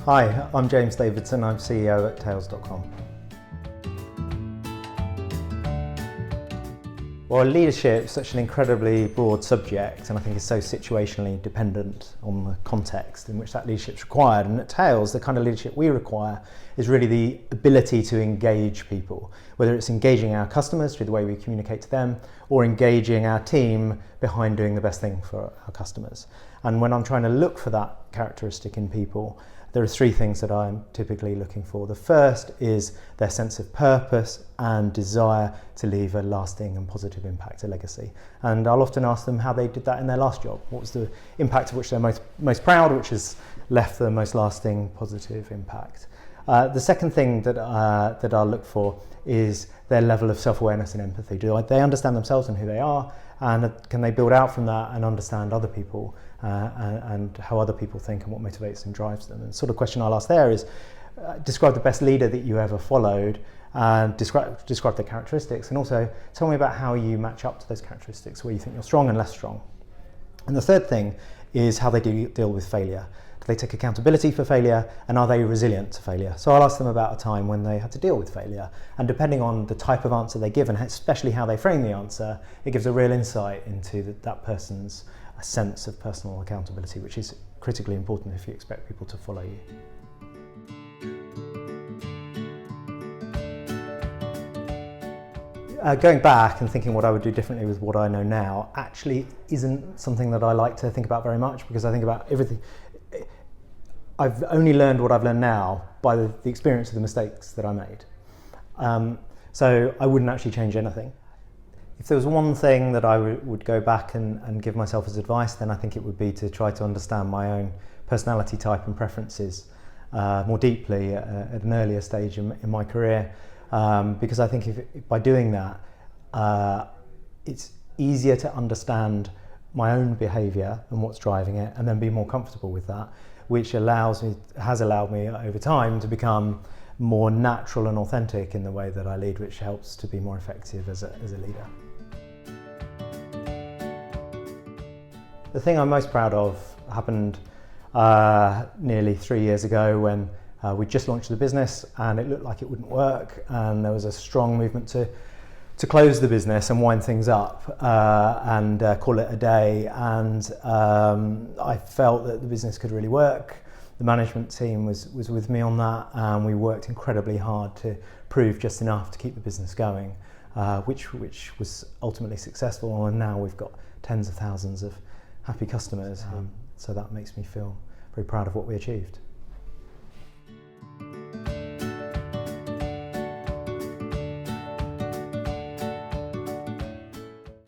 Hi, I'm James Davidson. I'm CEO at Tails.com. Well, leadership is such an incredibly broad subject, and I think it's so situationally dependent on the context in which that leadership is required. And at Tails, the kind of leadership we require is really the ability to engage people, whether it's engaging our customers through the way we communicate to them, or engaging our team behind doing the best thing for our customers. And when I'm trying to look for that characteristic in people, there are three things that I'm typically looking for. The first is their sense of purpose and desire to leave a lasting and positive impact, a legacy. And I'll often ask them how they did that in their last job. What was the impact of which they're most proud, which has left the most lasting positive impact. The second thing that I'll look for is their level of self-awareness and empathy. Do they understand themselves and who they are? And can they build out from that and understand other people and how other people think and what motivates and drives them? And the sort of question I'll ask there is, describe the best leader that you ever followed, and describe their characteristics, and also tell me about how you match up to those characteristics, where you think you're strong and less strong. And the third thing is how they deal with failure. Do they take accountability for failure, and are they resilient to failure? So I'll ask them about a time when they had to deal with failure, and depending on the type of answer they give and especially how they frame the answer, it gives a real insight into that person's sense of personal accountability, which is critically important if you expect people to follow you. Going back and thinking what I would do differently with what I know now actually isn't something that I like to think about very much, because I think about everything. I've only learned what I've learned now by the experience of the mistakes that I made. So I wouldn't actually change anything. If there was one thing that I would go back and give myself as advice, then I think it would be to try to understand my own personality type and preferences more deeply at an earlier stage in my career. Because I think if by doing that, it's easier to understand my own behaviour and what's driving it, and then be more comfortable with that, which has allowed me over time to become more natural and authentic in the way that I lead, which helps to be more effective as a leader. The thing I'm most proud of happened nearly 3 years ago, when we just launched the business and it looked like it wouldn't work, and there was a strong movement to close the business and wind things up and call it a day. And I felt that the business could really work. The management team was with me on that, and we worked incredibly hard to prove just enough to keep the business going, which was ultimately successful. And now we've got tens of thousands of happy customers, so that makes me feel very proud of what we achieved.